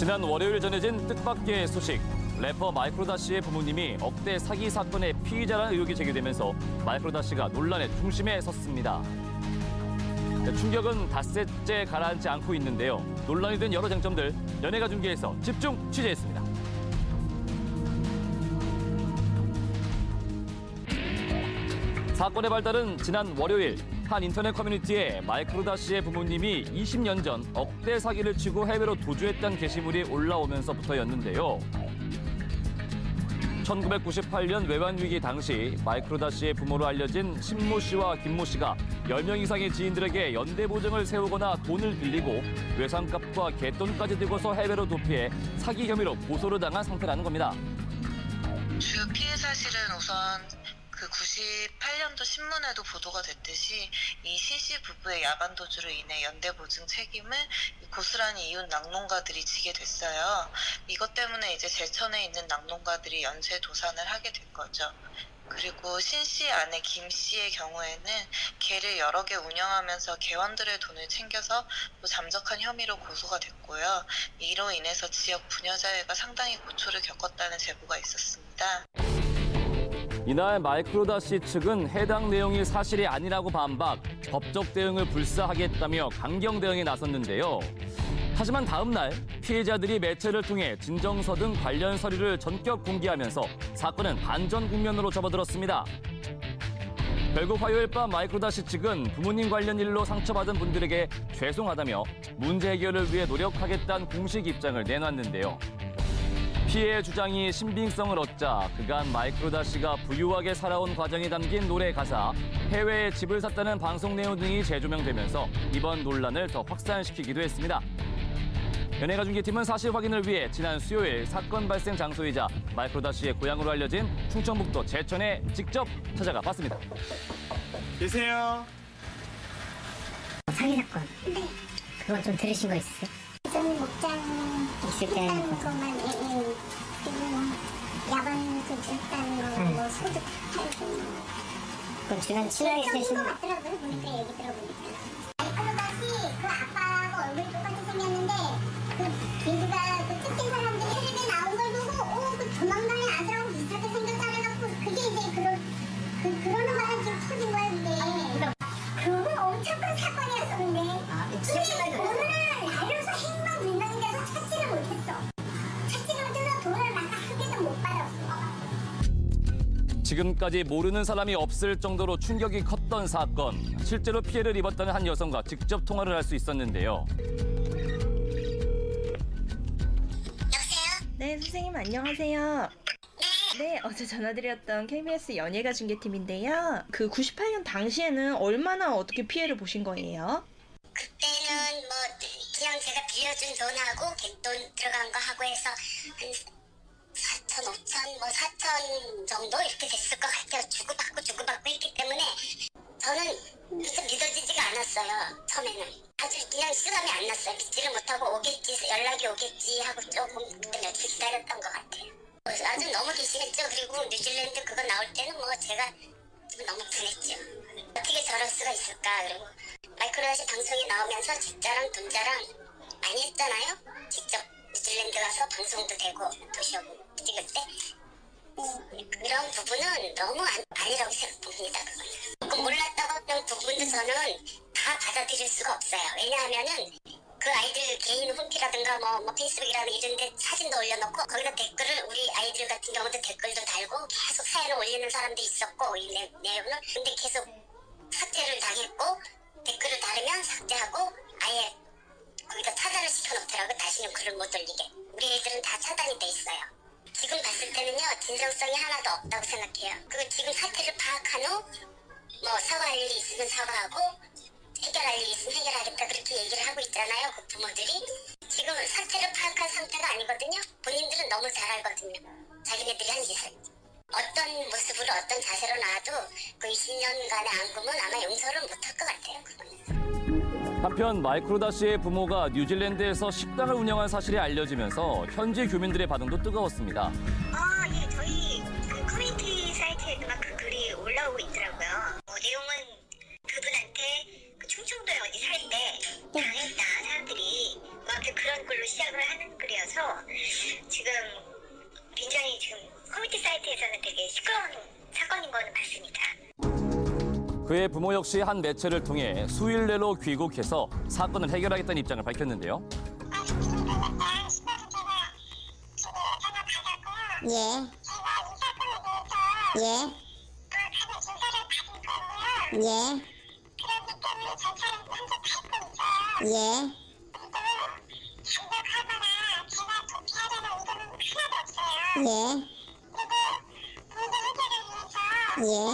지난 월요일 전해진 뜻밖의 소식. 래퍼 마이크로다 씨의 부모님이 억대 사기 사건의 피의자라는 의혹이 제기되면서 마이크로다 씨가 논란의 중심에 섰습니다. 충격은 닷새째 가라앉지 않고 있는데요. 논란이 된 여러 쟁점들 연예가 중계에서 집중 취재했습니다. 사건의 발달은 지난 월요일 한 인터넷 커뮤니티에 마이크로다 씨의 부모님이 20년 전 억대 사기를 치고 해외로 도주했다는 게시물이 올라오면서부터였는데요. 1998년 외환위기 당시 마이크로다 씨의 부모로 알려진 신모 씨와 김모 씨가 10명 이상의 지인들에게 연대보증을 세우거나 돈을 빌리고 외상값과 갯돈까지 들고서 해외로 도피해 사기 혐의로 고소를 당한 상태라는 겁니다. 주요 피해 사실은 우선 그 98년도 신문에도 보도가 됐듯이 이 신씨 부부의 야간 도주로 인해 연대보증 책임을 고스란히 이웃 낙농가들이 지게 됐어요. 이것 때문에 이제 제천에 있는 낙농가들이 연쇄 도산을 하게 된 거죠. 그리고 신씨 아내 김씨의 경우에는 개를 여러 개 운영하면서 개원들의 돈을 챙겨서 또 잠적한 혐의로 고소가 됐고요. 이로 인해서 지역 부녀자회가 상당히 고초를 겪었다는 제보가 있었습니다. 이날 마이크로다 씨 측은 해당 내용이 사실이 아니라고 반박, 법적 대응을 불사하겠다며 강경 대응에 나섰는데요. 하지만 다음 날 피해자들이 매체를 통해 진정서 등 관련 서류를 전격 공개하면서 사건은 반전 국면으로 접어들었습니다. 결국 화요일 밤 마이크로다 씨 측은 부모님 관련 일로 상처받은 분들에게 죄송하다며 문제 해결을 위해 노력하겠다는 공식 입장을 내놨는데요. 피해의 주장이 신빙성을 얻자 그간 마이크로다 씨가 부유하게 살아온 과정이 담긴 노래 가사, 해외에 집을 샀다는 방송 내용 등이 재조명되면서 이번 논란을 더 확산시키기도 했습니다. 연예가 중계팀은 사실 확인을 위해 지난 수요일 사건 발생 장소이자 마이크로다 씨의 고향으로 알려진 충청북도 제천에 직접 찾아가 봤습니다. 계세요. 사기 사건. 네. 그거 좀 들으신 거 있어요? 저는 목장 있을 때 것만 그리고 야간 도주했다는 거, 뭐 소득 팔고. 그럼 지난 7월에 있었던 것 같더라고요. 보니까 얘기 들어보니까. 마이크로다 씨 그 아빠하고 얼굴이 똑같이 생겼는데 그 걔가 그 찍힌 사람들이 텔레비에 나온 걸 보고 그 조만간에 아들하고 비슷하게 생겼다 해갖고 그게 이제 그러는 바람에 지금 터진 거야 그게. 그거 엄청 큰 사건이었었는데 오늘은 알려서 행방 불명인 데서 찾지를 못했어. 찾지를 못해서 돈을 막 한 개도 못 받았어. 지금까지 모르는 사람이 없을 정도로 충격이 컸던 사건. 실제로 피해를 입었다는 한 여성과 직접 통화를 할 수 있었는데요. 여보세요? 네, 선생님 안녕하세요. 네, 어제 전화드렸던 KBS 연예가 중계팀인데요. 그 98년 당시에는 얼마나 어떻게 피해를 보신 거예요? 그때는 뭐 그냥 제가 빌려준 돈하고 갯돈 들어간 거 하고 해서 한 4천, 5천, 뭐 4천 정도 이렇게 됐을 것 같아요. 주고받고 했기 때문에 저는 진짜 믿어지지가 않았어요. 처음에는 아주 그냥 실감이 안 났어요. 믿지를 못하고 오겠지, 연락이 오겠지 하고 조금 그때 며칠 기다렸던 것 같아요. 아주 너무 계시겠죠. 그리고 뉴질랜드 그거 나올 때는 뭐 제가 좀 너무 편했죠. 어떻게 저럴 수가 있을까. 그리고 마이크로다 씨 방송에 나오면서 집자랑 돈자랑 많이 했잖아요. 직접 뉴질랜드 가서 방송도 되고 도시하고 찍을 때 그런 부분은 너무 아니라고 생각합니다. 그거는 몰랐다고 하는 부분도 저는 다 받아들일 수가 없어요. 왜냐하면은 그 아이들 개인 홈피라든가 뭐 페이스북이라든가 이런 데 사진도 올려놓고 거기다 댓글을 우리 아이들 같은 경우도 댓글도 달고 계속 사연을 올리는 사람도 있었고 이 내용을 근데 계속 삭제를 당했고 댓글을 달으면 삭제하고 아예 거기다 차단을 시켜놓더라고. 다시는 글을 못 올리게. 우리 애들은 다 차단이 돼 있어요. 지금 봤을 때는요 진정성이 하나도 없다고 생각해요. 그리고 지금 사태를 파악한 후 뭐 사과할 일이 있으면 사과하고 해결할 일이 있으면 해결하겠다 그렇게 얘기를 하고 있잖아요. 그 부모들이. 지금 사태를 파악한 상태가 아니거든요. 본인들은 너무 잘 알거든요. 자기네들이 한 짓을. 어떤 모습으로 어떤 자세로 나와도 그 20년간의 앙금은 아마 용서를 못할 것 같아요. 그거는. 한편 마이크로다 씨의 부모가 뉴질랜드에서 식당을 운영한 사실이 알려지면서 현지 교민들의 반응도 뜨거웠습니다. 예, 저희 그 커뮤니티 사이트에도 막 그 글이 올라오고 있더라고요. 내용은 그분한테 그 충청도에 어디 살 때 당했다 사람들이 막 그런 걸 글로 시작을 하는 글이어서 지금 굉장히 지금 커뮤니티 사이트에서는 되게 시끄러운 사건인 거는 맞습니다. 그의 부모 역시 한 매체를 통해 수일 내로 귀국해서 사건을 해결하겠다는 입장을 밝혔는데요. 예. 예. 예. 예. 예. 예.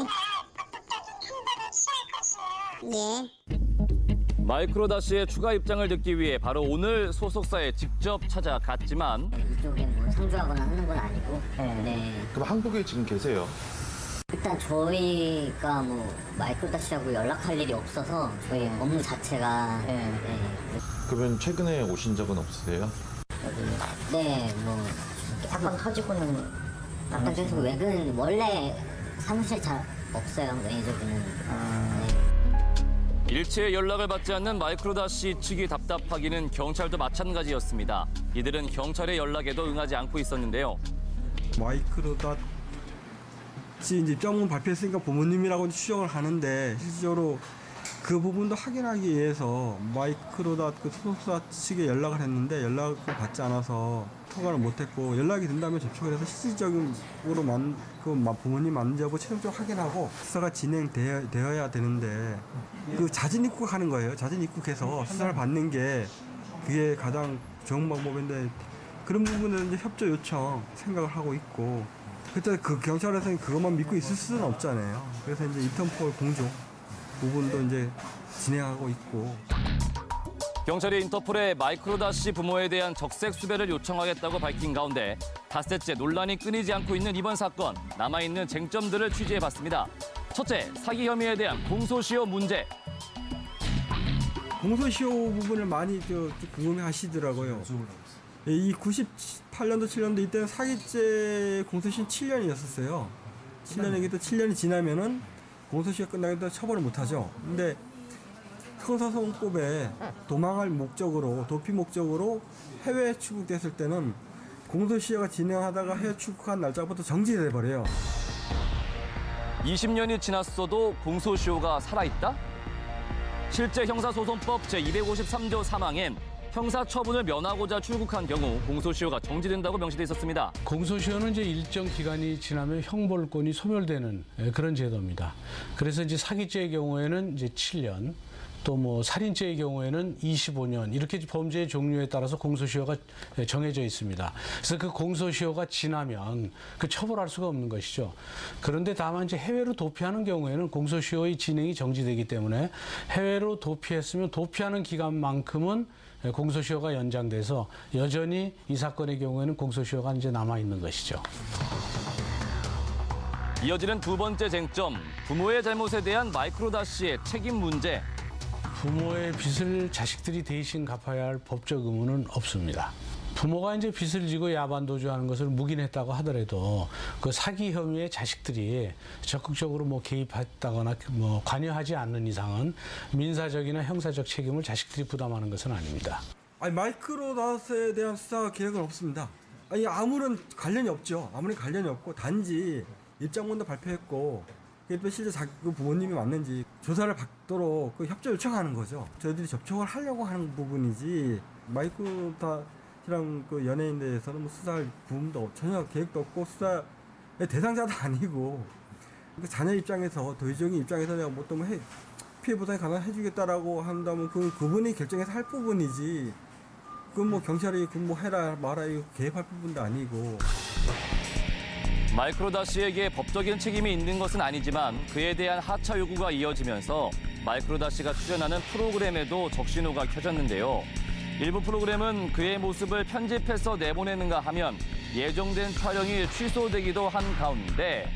예. 마이크로다시의 추가 입장을 듣기 위해 바로 오늘 소속사에 직접 찾아갔지만 이쪽에 뭐 상주하거나 하는 건 아니고. 네. 그럼 한국에 지금 계세요? 일단 저희가 뭐 마이크로다시하고 연락할 일이 없어서 저희 업무 자체가 그러면 최근에 오신 적은 없으세요? 네, 뭐 사건 터지고는 약간 계속 외근 원래 사무실 잘 없어요. 매니저분은. 네. 일체의 연락을 받지 않는 마이크로다시 측이 답답하기는 경찰도 마찬가지였습니다. 이들은 경찰의 연락에도 응하지 않고 있었는데요. 마이크로닷 씨 이제 입장문 발표했으니까 부모님이라고 추정을 하는데 실질적으로 그 부분도 확인하기 위해서 마이크로닷 그 소속사 측에 연락을 했는데 연락을 받지 않아서 통화를 못했고 연락이 된다면 접촉을 해서 실질적으로 부모님 맞는지 여부 최종적으로 확인하고 수사가 진행되어야 되는데 그 자진 입국하는 거예요. 자진 입국해서 수사를 받는 게 그게 가장 좋은 방법인데 그런 부분은 이제 협조 요청 생각을 하고 있고 그때 그 경찰에서는 그것만 믿고 있을 수는 없잖아요. 그래서 이제 인터폴 공조 부분도 이제 진행하고 있고. 경찰이 인터폴에 마이크로다시 부모에 대한 적색 수배를 요청하겠다고 밝힌 가운데 닷새째 논란이 끊이지 않고 있는 이번 사건, 남아있는 쟁점들을 취재해봤습니다. 첫째, 사기 혐의에 대한 공소시효 문제. 공소시효 부분을 많이 궁금해하시더라고요. 이 98년도 7년도 이때는 사기죄 공소시효 7년이었었어요. 7년이기 또 7년이 지나면은 공소시효 끝나기 때문에 처벌을 못하죠. 근데 형사소송법에 도망할 목적으로 도피 목적으로 해외 출국됐을 때는 공소시효가 진행하다가 해외 출국한 날짜부터 정지돼 버려요. 20년이 지났어도 공소시효가 살아있다? 실제 형사소송법 제253조 3항엔 형사처분을 면하고자 출국한 경우 공소시효가 정지된다고 명시돼 있었습니다. 공소시효는 이제 일정 기간이 지나면 형벌권이 소멸되는 그런 제도입니다. 그래서 이제 사기죄의 경우에는 이제 7년, 또 뭐 살인죄의 경우에는 25년 이렇게 범죄의 종류에 따라서 공소시효가 정해져 있습니다. 그래서 그 공소시효가 지나면 그 처벌할 수가 없는 것이죠. 그런데 다만 이제 해외로 도피하는 경우에는 공소시효의 진행이 정지되기 때문에 해외로 도피했으면 도피하는 기간만큼은 공소시효가 연장돼서 여전히 이 사건의 경우에는 공소시효가 이제 남아 있는 것이죠. 이어지는 두 번째 쟁점, 부모의 잘못에 대한 마이크로다시의 책임 문제. 부모의 빚을 자식들이 대신 갚아야 할 법적 의무는 없습니다. 부모가 이제 빚을 지고 야반도주하는 것을 묵인했다고 하더라도 그 사기 혐의의 자식들이 적극적으로 뭐 개입했다거나 뭐 관여하지 않는 이상은 민사적이나 형사적 책임을 자식들이 부담하는 것은 아닙니다. 아니 마이크로닷에 대한 수사 계획은 없습니다. 아니 아무런 관련이 없죠. 아무런 관련이 없고 단지 입장문도 발표했고 그게 실제 그 부모님이 맞는지 조사를 받도록 그 협조 요청하는 거죠. 저희들이 접촉을 하려고 하는 부분이지 마이크로닷이랑 그 연예인 대해서는 뭐 수사할 부분도 전혀 계획도 없고 수사의 대상자도 아니고 그 자녀 입장에서 도의적인 입장에서 내가 뭐 또 피해 보상이 가능해주겠다라고 한다면 그분이 결정해서 할 부분이지 그건 뭐 경찰이 그 뭐 해라 마라 이거 개입할 부분도 아니고. 마이크로다시에게 법적인 책임이 있는 것은 아니지만 그에 대한 하차 요구가 이어지면서 마이크로다시가 출연하는 프로그램에도 적신호가 켜졌는데요. 일부 프로그램은 그의 모습을 편집해서 내보내는가 하면 예정된 촬영이 취소되기도 한 가운데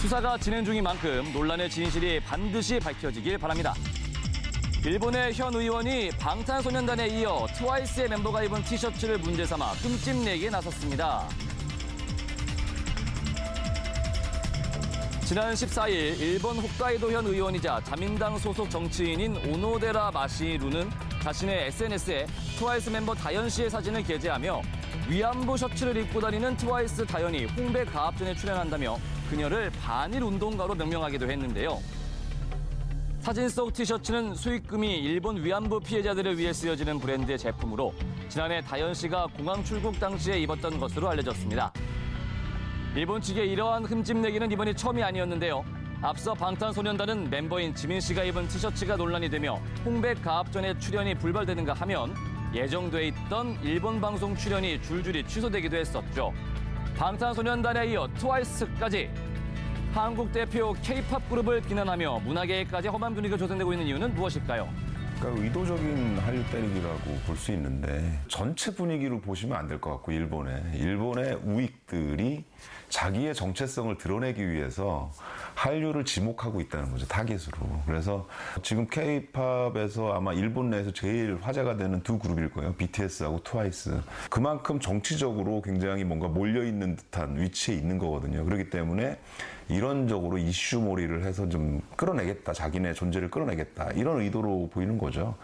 수사가 진행 중인 만큼 논란의 진실이 반드시 밝혀지길 바랍니다. 일본의 현 의원이 방탄소년단에 이어 트와이스의 멤버가 입은 티셔츠를 문제 삼아 흠집내기에 나섰습니다. 지난 14일 일본 홋카이도 현 의원이자 자민당 소속 정치인인 오노데라 마시루는 자신의 SNS에 트와이스 멤버 다현 씨의 사진을 게재하며 위안부 셔츠를 입고 다니는 트와이스 다현이 홍대 가합전에 출연한다며 그녀를 반일 운동가로 명명하기도 했는데요. 사진 속 티셔츠는 수익금이 일본 위안부 피해자들을 위해 쓰여지는 브랜드의 제품으로 지난해 다현 씨가 공항 출국 당시에 입었던 것으로 알려졌습니다. 일본 측의 이러한 흠집내기는 이번이 처음이 아니었는데요. 앞서 방탄소년단은 멤버인 지민 씨가 입은 티셔츠가 논란이 되며 홍백 가합전에 출연이 불발되는가 하면 예정돼 있던 일본 방송 출연이 줄줄이 취소되기도 했었죠. 방탄소년단에 이어 트와이스까지 한국 대표 K-팝 그룹을 비난하며 문화계에까지 험한 분위기가 조성되고 있는 이유는 무엇일까요? 그러니까 의도적인 한류 때리기라고 볼 수 있는데 전체 분위기로 보시면 안 될 것 같고 일본의 우익들이 자기의 정체성을 드러내기 위해서 한류를 지목하고 있다는 거죠, 타깃으로. 그래서 지금 K-팝에서 아마 일본 내에서 제일 화제가 되는 두 그룹일 거예요. BTS하고 트와이스. 그만큼 정치적으로 굉장히 뭔가 몰려있는 듯한 위치에 있는 거거든요. 그렇기 때문에 이런적으로 이슈몰이를 해서 좀 끌어내겠다, 자기네 존재를 끌어내겠다, 이런 의도로 보이는 거죠.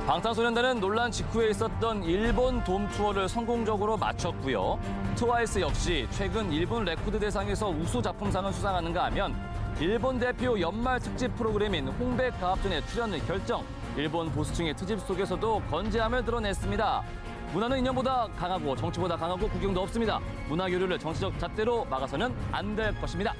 방탄소년단은 논란 직후에 있었던 일본 돔 투어를 성공적으로 마쳤고요. 트와이스 역시 최근 일본 레코드 대상에서 우수 작품상을 수상하는가 하면 일본 대표 연말 특집 프로그램인 홍백 가합전에 출연을 결정. 일본 보수층의 트집 속에서도 건재함을 드러냈습니다. 문화는 인연보다 강하고 정치보다 강하고 국경도 없습니다. 문화 교류를 정치적 잣대로 막아서는 안 될 것입니다.